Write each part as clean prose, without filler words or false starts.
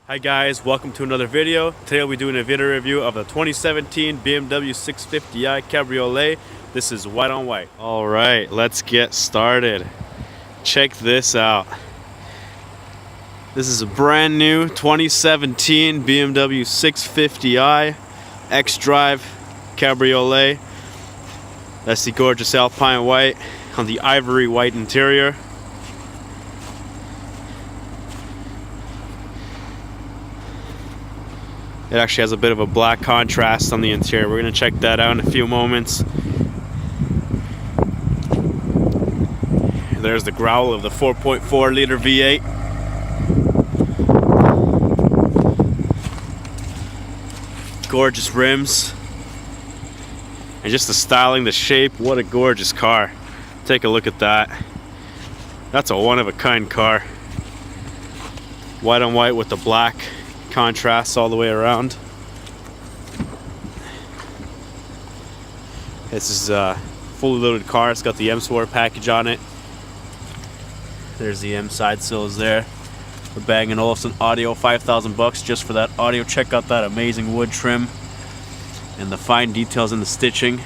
Hi guys, welcome to another video. Today we'll be doing a video review of the 2017 BMW 650i Cabriolet. This is white on white. Alright, let's get started. Check this out. This is a brand new 2017 BMW 650i X-Drive Cabriolet. That's the gorgeous Alpine White on the Ivory White interior. It actually has a bit of a black contrast on the interior. We're going to check that out in a few moments. There's the growl of the 4.4 liter V8. Gorgeous rims. And just the styling, the shape, what a gorgeous car. Take a look at that. That's a one-of-a-kind car. White on white with the black contrasts all the way around. This is a fully loaded car. It's got the M Sport package on it. There's the M side sills there. The Bang & Olufsen audio, $5,000 just for that audio. Check out that amazing wood trim and the fine details in the stitching.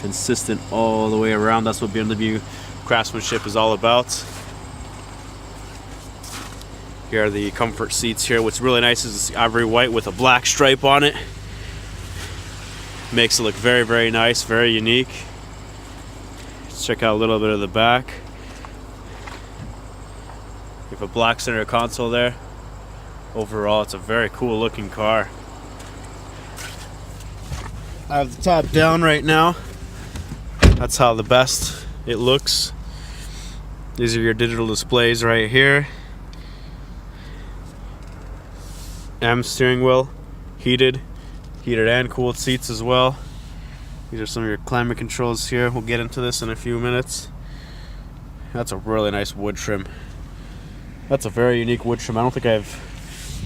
Consistent all the way around. That's what BMW craftsmanship is all about. Here are the comfort seats here. What's really nice is this ivory white with a black stripe on it. Makes it look very, very nice, very unique. Let's check out a little bit of the back. You have a black center console there. Overall, it's a very cool looking car. I have the top down right now. That's how the best it looks. These are your digital displays right here. M steering wheel, heated and cooled seats as well. These are some of your climate controls here. We'll get into this in a few minutes. That's a really nice wood trim. That's a very unique wood trim. I don't think I've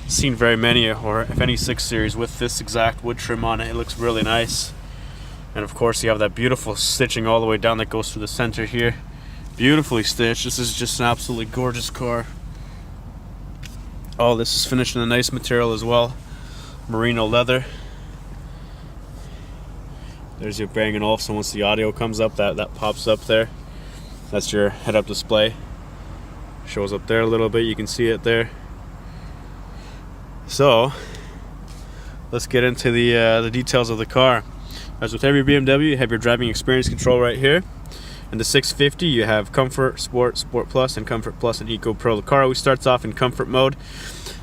seen very many, or if any, 6 Series with this exact wood trim on it. It looks really nice. And of course you have that beautiful stitching all the way down that goes through the center here. Beautifully stitched. This is just an absolutely gorgeous car. Oh, this is finished in a nice material as well. Merino leather. There's your Bang & Olufsen. Once the audio comes up, that pops up there. That's your head-up display. Shows up there a little bit. You can see it there. So, let's get into the details of the car. As with every BMW, you have your driving experience control right here. In the 650, you have Comfort, Sport, Sport Plus, and Comfort Plus and Eco Pro. The car always starts off in Comfort mode.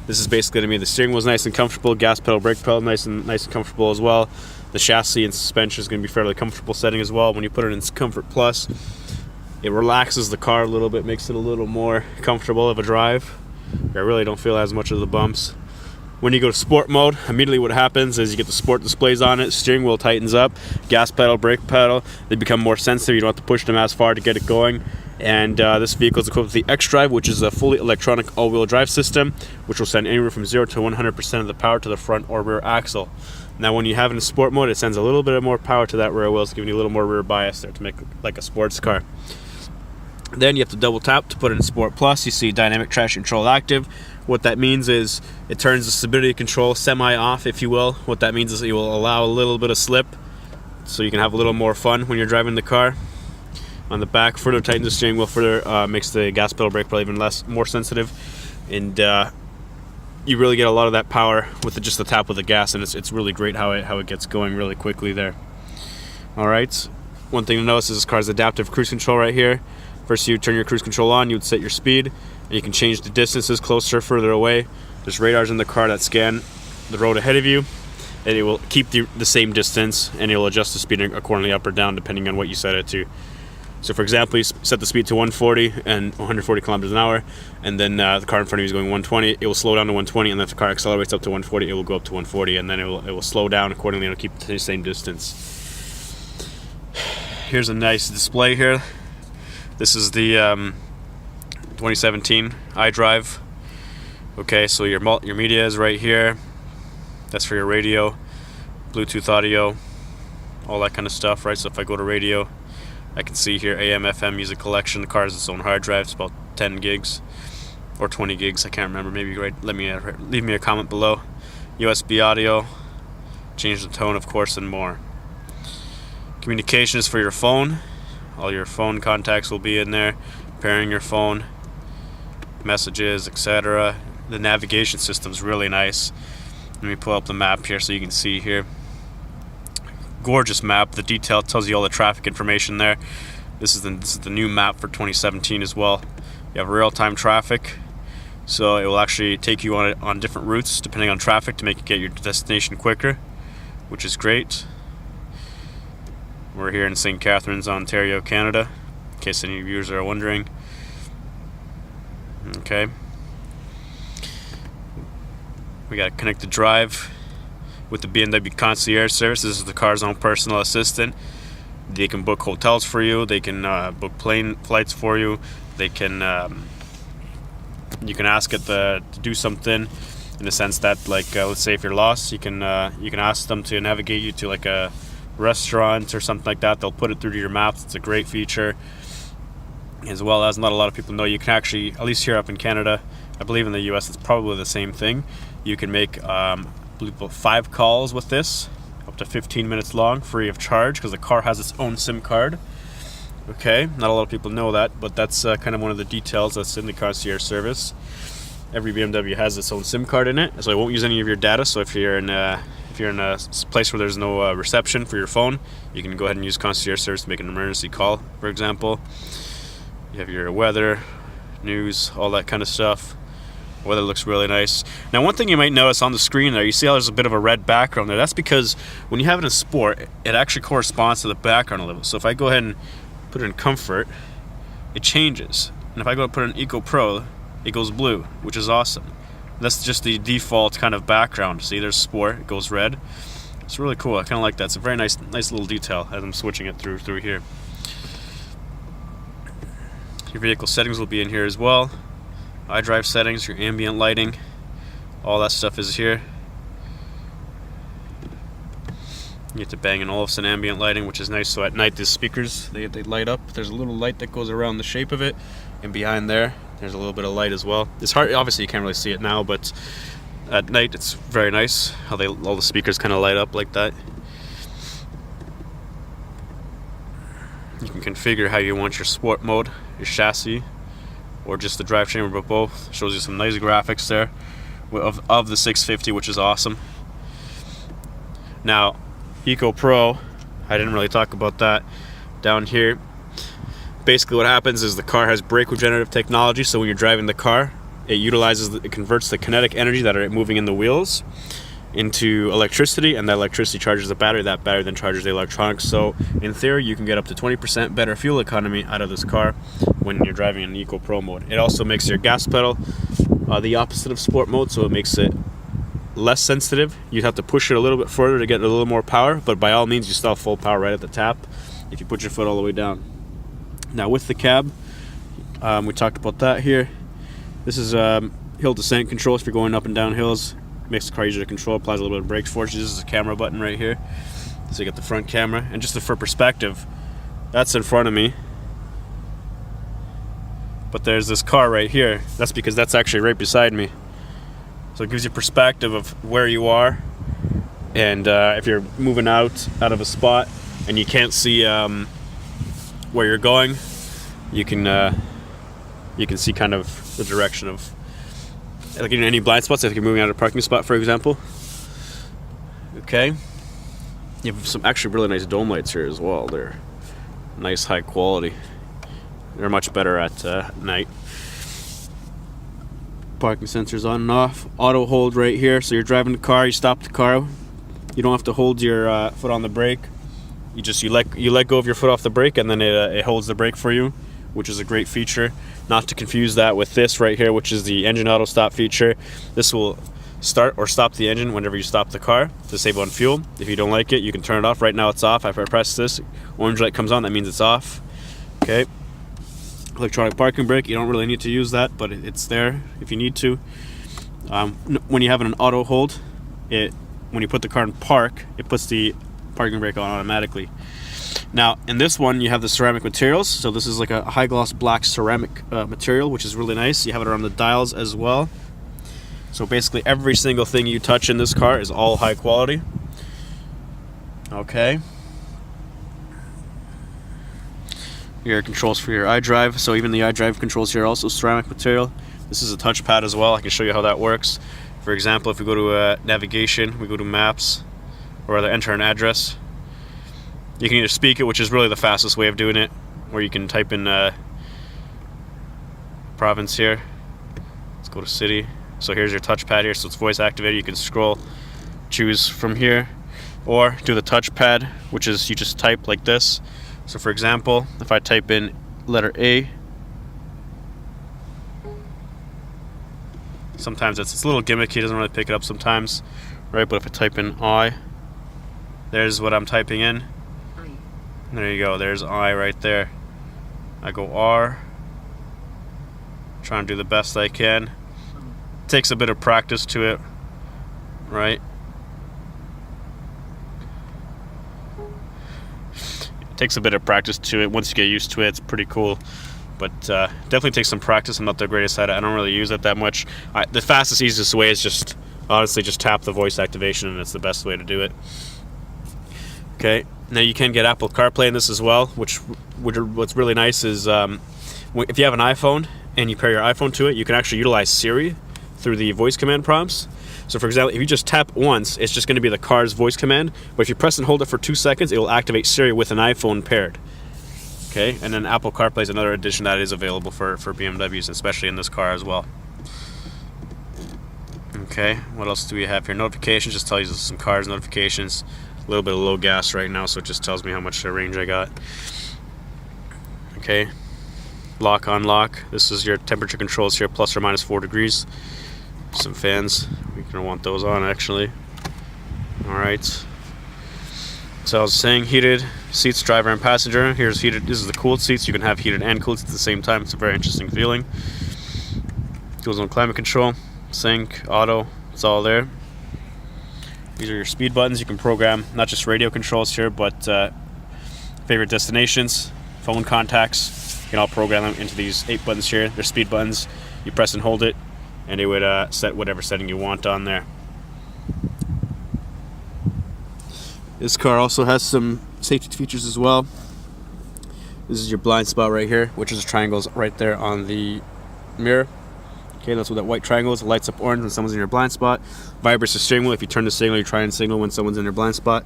This is basically going to mean the steering wheel is nice and comfortable, gas pedal, brake pedal, nice and comfortable as well. The chassis and suspension is going to be fairly comfortable setting as well. When you put it in Comfort Plus, it relaxes the car a little bit, makes it a little more comfortable of a drive. I really don't feel as much of the bumps. When you go to sport mode, immediately what happens is you get the sport displays on it, steering wheel tightens up, gas pedal, brake pedal, they become more sensitive, you don't have to push them as far to get it going. And this vehicle is equipped with the X-Drive, which is a fully electronic all-wheel drive system, which will send anywhere from 0 to 100% of the power to the front or rear axle. Now when you have it in sport mode, it sends a little bit more power to that rear wheel, it's giving you a little more rear bias there to make it like a sports car. Then you have to double tap to put it in Sport Plus. You see Dynamic Traction Control active. What that means is it turns the stability control semi-off, if you will. What that means is it will allow a little bit of slip, so you can have a little more fun when you're driving the car. On the back, further tightens the steering wheel, further makes the gas pedal, brake pedal even more sensitive, and you really get a lot of that power with just the tap of the gas, and it's really great how it gets going really quickly there. All right, one thing to notice is this car's adaptive cruise control right here. First, you turn your cruise control on, you would set your speed, and you can change the distances, closer, further away. There's radars in the car that scan the road ahead of you, and it will keep the same distance, and it will adjust the speed accordingly up or down depending on what you set it to. So for example, you set the speed to 140 and 140 kilometers an hour, and then the car in front of you is going 120, it will slow down to 120, and then if the car accelerates up to 140, it will go up to 140, and then it will slow down accordingly, and it'll keep the same distance. Here's a nice display here. This is the 2017 iDrive. Okay, so your media is right here. That's for your radio, Bluetooth audio, all that kind of stuff, right? So if I go to radio, I can see here AM, FM, music collection. The car has its own hard drive. It's about 10 gigs. or 20 gigs. I can't remember. Maybe leave me a comment below. USB audio, change the tone, of course, and more. Communication is for your phone. All your phone contacts will be in there. Pairing your phone, messages, etc. The navigation system's really nice. Let me pull up the map here so you can see here. Gorgeous map. The detail tells you all the traffic information there. This is the new map for 2017 as well. You have real-time traffic, so it will actually take you on different routes depending on traffic to make you get your destination quicker, which is great. We're here in St. Catharines, Ontario, Canada, in case any viewers are wondering. Okay. We got connected drive with the BMW concierge service. This is the car's own personal assistant. They can book hotels for you. They can book plane flights for you. They can you can ask it to do something, in the sense that, like, let's say if you're lost, you can ask them to navigate you to like a restaurant or something like that. They'll put it through to your maps. It's a great feature, as well as not a lot of people know you can actually, at least here up in Canada, I believe in the US it's probably the same thing, you can make I believe 5 calls with this, up to 15 minutes long, free of charge, because the car has its own SIM card. Okay, not a lot of people know that, but that's kind of one of the details that's in the concierge service. Every BMW has its own SIM card in it, so it won't use any of your data. So if you're in a place where there's no reception for your phone, you can go ahead and use concierge service to make an emergency call, for example. You have your weather, news, all that kind of stuff. Weather looks really nice. Now, one thing you might notice on the screen there, you see how there's a bit of a red background there. That's because when you have it in sport, it actually corresponds to the background a little. So if I go ahead and put it in comfort, it changes. And if I go and put it in Eco Pro, it goes blue, which is awesome. That's just the default kind of background. See, there's sport, it goes red. It's really cool. I kind of like that. It's a very nice little detail as I'm switching it through here. Your vehicle settings will be in here as well. iDrive settings, your ambient lighting, all that stuff is here. You get to Bang & Olufsen ambient lighting, which is nice. So at night, the speakers, they light up. There's a little light that goes around the shape of it, and behind there's a little bit of light as well. It's hard, obviously you can't really see it now, but at night it's very nice how all the speakers kind of light up like that. You can configure how you want your sport mode, your chassis, or just the drive chamber, but both. Shows you some nice graphics there of the 650, which is awesome. Now, Eco Pro, I didn't really talk about that down here. Basically what happens is the car has brake regenerative technology, so when you're driving the car, it converts the kinetic energy that are moving in the wheels into electricity, and that electricity charges the battery. That battery then charges the electronics. So in theory, you can get up to 20% better fuel economy out of this car when you're driving in Eco Pro mode. It also makes your gas pedal the opposite of sport mode, so it makes it less sensitive. You have to push it a little bit further to get a little more power, but by all means you still have full power right at the tap if you put your foot all the way down. Now with the cab, we talked about that here. This is hill descent control if you're going up and down hills. Makes the car easier to control, applies a little bit of brake force. This is a camera button right here. So you got the front camera, and just for perspective, that's in front of me. But there's this car right here. That's because that's actually right beside me. So it gives you perspective of where you are, and if you're moving out of a spot and you can't see where you're going, you can see kind of the direction of, like, in any blind spots if you're moving out of a parking spot, for example. Okay, you have some actually really nice dome lights here as well. They're nice, high quality. They're much better at night. Parking sensors on and off. Auto hold right here. So you're driving the car, you stop the car. You don't have to hold your foot on the brake. You let go of your foot off the brake, and then it holds the brake for you, which is a great feature. Not to confuse that with this right here, which is the engine auto stop feature. This will start or stop the engine whenever you stop the car to save on fuel. If you don't like it, you can turn it off. Right now it's off. If I press this, orange light comes on, that means it's off. Okay. Electronic parking brake, you don't really need to use that, but it's there if you need to. When you have an auto hold, when you put the car in park, it puts the parking brake on automatically. Now in this one you have the ceramic materials, so this is like a high gloss black ceramic material, which is really nice. You have it around the dials as well. So basically every single thing you touch in this car is all high quality. Okay. Your controls for your iDrive, so even the iDrive controls here are also ceramic material. This is a touchpad as well. I can show you how that works. For example, if we go to navigation, we go to maps, or rather enter an address. You can either speak it, which is really the fastest way of doing it, or you can type in province here. Let's go to city. So here's your touchpad here, so it's voice activated. You can scroll, choose from here, or do the touchpad, which is you just type like this. So for example, if I type in letter A, sometimes it's a little gimmicky, it doesn't really pick it up sometimes, right? But if I type in I, there's what I'm typing in. There you go, there's I right there. I go R, trying to do the best I can. Takes a bit of practice to it, right? It takes a bit of practice to it. Once you get used to it, it's pretty cool. But definitely takes some practice. I'm not the greatest at it. I don't really use it that much. The fastest, easiest way is just, honestly, just tap the voice activation, and it's the best way to do it. Okay, now you can get Apple Carplay in this as well, what's really nice is if you have an iPhone and you pair your iPhone to it, you can actually utilize Siri through the voice command prompts. So for example, if you just tap once, it's just going to be the car's voice command, but if you press and hold it for 2 seconds, it will activate Siri with an iPhone paired. Okay, and then Apple CarPlay is another addition that is available for BMWs, especially in this car as well. Okay, what else do we have here? Notifications, just tells you some cars notifications. A little bit of low gas right now, so it just tells me how much range I got. Okay, lock, unlock. This is your temperature controls here, plus or minus 4 degrees. Some fans, we're gonna want those on actually. Alright, so I was saying heated seats, driver and passenger. Here's heated, this is the cooled seats. You can have heated and cooled seats at the same time. It's a very interesting feeling. Goes on climate control, sync, auto, it's all there. These are your speed buttons. You can program not just radio controls here, but favorite destinations, phone contacts. You can all program them into these 8 buttons here. They're speed buttons. You press and hold it, and it would set whatever setting you want on there. This car also has some safety features as well. This is your blind spot right here, which is triangles right there on the mirror. Okay, that's what that white triangle is. It lights up orange when someone's in your blind spot. Vibrates the steering wheel. If you turn the signal, you try and signal when someone's in your blind spot.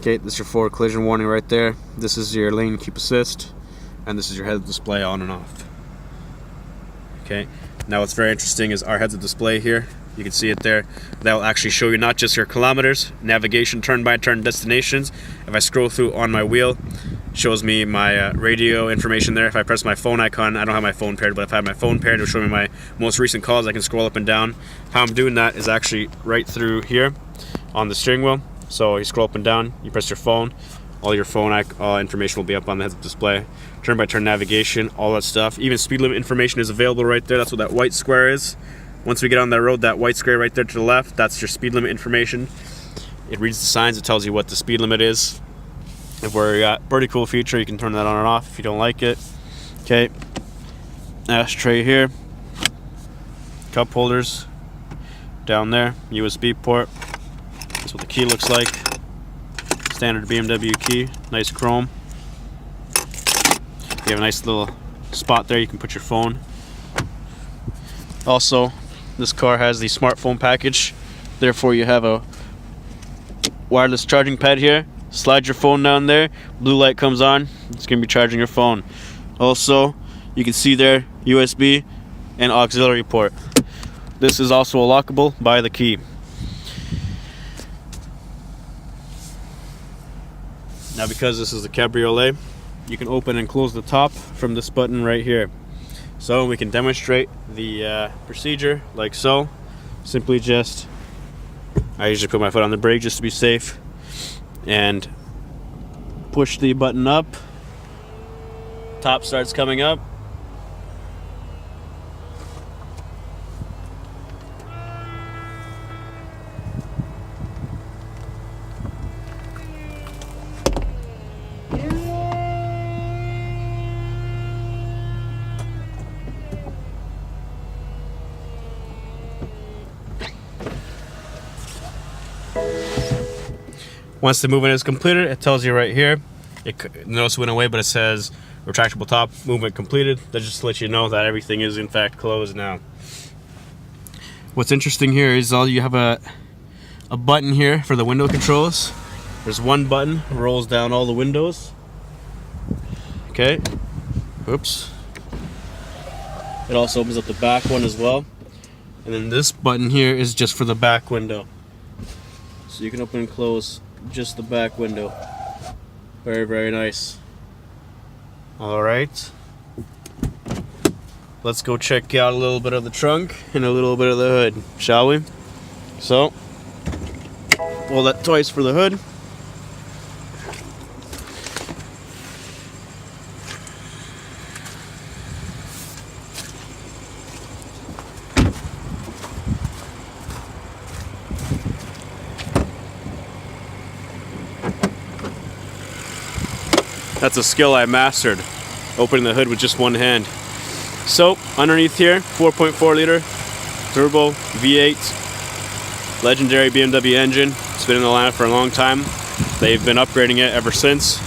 Okay, this is your forward collision warning right there. This is your lane keep assist. And this is your head-up display on and off. Okay, now what's very interesting is our heads-up display here. You can see it there. That will actually show you not just your kilometers, navigation, turn-by-turn destinations. If I scroll through on my wheel, it shows me my radio information there. If I press my phone icon, I don't have my phone paired, but if I have my phone paired, it'll show me my most recent calls. I can scroll up and down. How I'm doing that is actually right through here on the steering wheel. So you scroll up and down, you press your phone, all your phone information will be up on the heads-up display. Turn-by-turn navigation, all that stuff. Even speed limit information is available right there. That's what that white square is. Once we get on that road, that white square right there to the left, that's your speed limit information. It reads the signs, it tells you what the speed limit is. If we're got pretty cool feature, you can turn that on and off if you don't like it. Okay, ashtray here, cup holders down there, USB port. That's what the key looks like. Standard BMW key, nice chrome. You have a nice little spot there, you can put your phone. Also, this car has the smartphone package, therefore you have a wireless charging pad here. Slide your phone down there, blue light comes on, it's going to be charging your phone. Also, you can see there USB and auxiliary port. This is also lockable by the key. Now because this is a Cabriolet, you can open and close the top from this button right here. So we can demonstrate the procedure like so. Simply just, I usually put my foot on the brake just to be safe, and push the button up. Top starts coming up. Once the movement is completed, it tells you right here. Notice it went away, but it says retractable top, movement completed. That just lets you know that everything is in fact closed now. What's interesting here is you have a button here for the window controls. There's one button, rolls down all the windows. Okay. Oops. It also opens up the back one as well. And then this button here is just for the back window. So you can open and close just the back window. Very, very nice. Alright. Let's go check out a little bit of the trunk and a little bit of the hood, shall we? So, roll that twice for the hood. That's a skill I mastered, opening the hood with just one hand. So, underneath here, 4.4 liter turbo V8, legendary BMW engine. It's been in the lineup for a long time. They've been upgrading it ever since,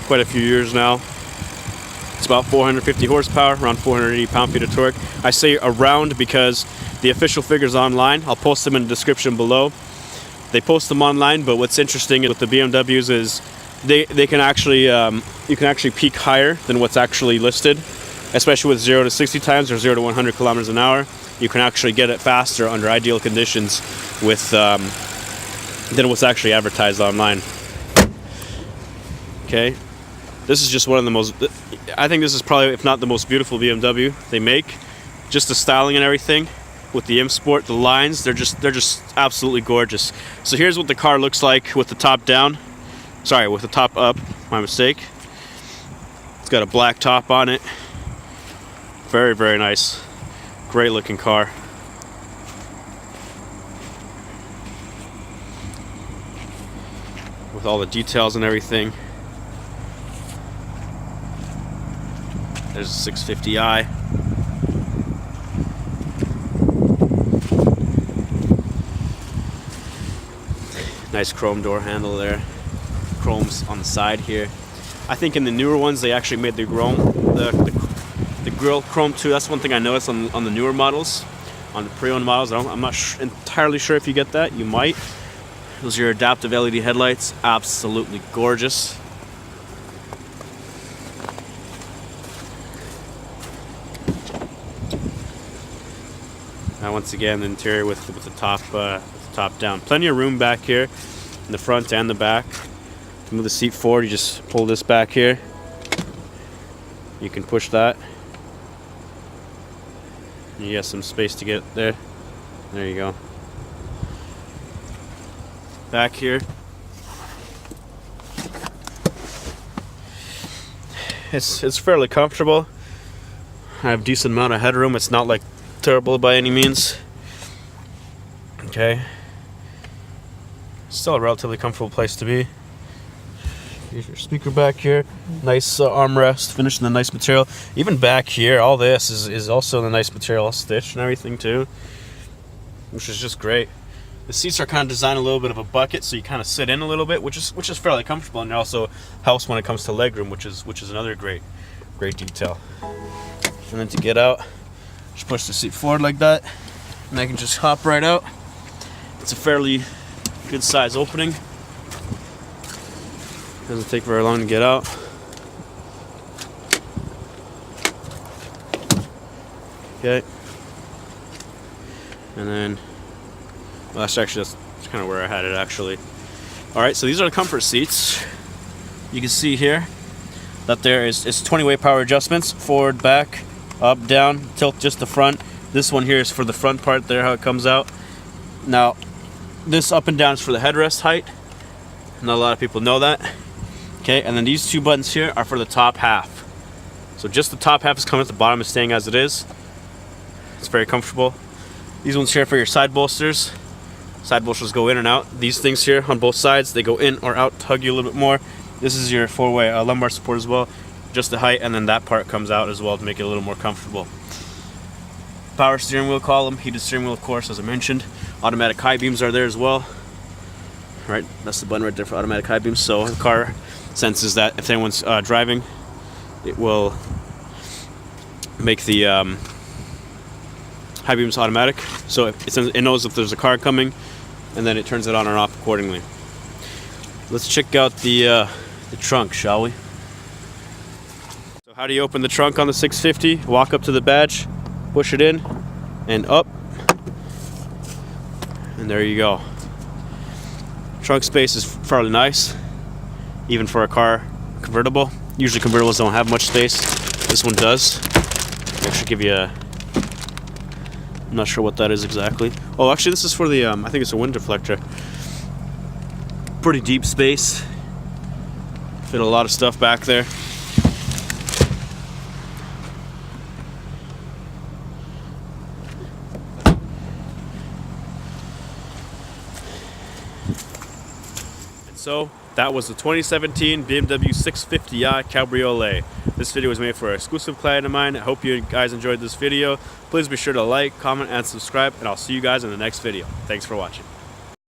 quite a few years now. It's about 450 horsepower, around 480 pound-feet of torque. I say around because the official figures online, I'll post them in the description below. They post them online, but what's interesting with the BMWs is they can actually you can actually peak higher than what's actually listed, especially with 0 to 60 times or 0 to 100 kilometers an hour. You can actually get it faster under ideal conditions with than what's actually advertised online. Okay, this is just one of the most, I think this is probably, if not the most beautiful BMW they make. Just the styling and everything with the M Sport, the lines, they're just absolutely gorgeous. So here's what the car looks like with the top down. Sorry, with the top up, my mistake. It's got a black top on it. Very, very nice. Great looking car. With all the details and everything. There's a 650i. Nice chrome door handle there. Chromes on the side here. I think in the newer ones they actually made the grill chrome too. That's one thing I noticed on the newer models, on the pre-owned models. I'm not entirely sure if you get that. You might. Those are your adaptive LED headlights. Absolutely gorgeous. Now once again, the interior with the top down. Plenty of room back here in the front and the back. To move the seat forward, you just pull this back here. You can push that. You got some space to get there. There you go. Back here. It's fairly comfortable. I have a decent amount of headroom. It's not like terrible by any means. Okay. Still a relatively comfortable place to be. Here's your speaker back here. Nice armrest, finished in the nice material. Even back here, all this is also in the nice material, all stitched and everything too, which is just great. The seats are kind of designed a little bit of a bucket, so you kind of sit in a little bit, which is fairly comfortable, and it also helps when it comes to legroom, which is another great detail. And then to get out, just push the seat forward like that, and I can just hop right out. It's a fairly good size opening. Doesn't take very long to get out. Okay. And then, well, that's kind of where I had it actually. Alright, so these are the comfort seats. You can see here that there is 20-way power adjustments, forward, back, up, down, tilt just the front. This one here is for the front part there, how it comes out. Now, this up and down is for the headrest height. Not a lot of people know that. Okay, and then these two buttons here are for the top half. So just the top half is coming, the bottom is staying as it is. It's very comfortable. These ones here are for your side bolsters. Side bolsters go in and out. These things here on both sides, they go in or out to hug you a little bit more. This is your 4-way lumbar support as well. Just the height, and then that part comes out as well to make it a little more comfortable. Power steering wheel column, heated steering wheel of course, as I mentioned. Automatic high beams are there as well. right? That's the button right there for automatic high beams. So the car senses that if anyone's driving, it will make the high beams automatic. So it knows if there's a car coming, and then it turns it on or off accordingly. Let's check out the trunk, shall we? So how do you open the trunk on the 650? Walk up to the badge, push it in, and up. And there you go. Trunk space is fairly nice, even for a car convertible. Usually convertibles don't have much space. This one does. I'll actually give you a... I'm not sure what that is exactly. Oh, actually this is for the, I think it's a wind deflector. Pretty deep space. Fit a lot of stuff back there. So that was the 2017 BMW 650i Cabriolet. This video was made for an exclusive client of mine. I hope you guys enjoyed this video. Please be sure to like, comment, and subscribe, and I'll see you guys in the next video. Thanks for watching.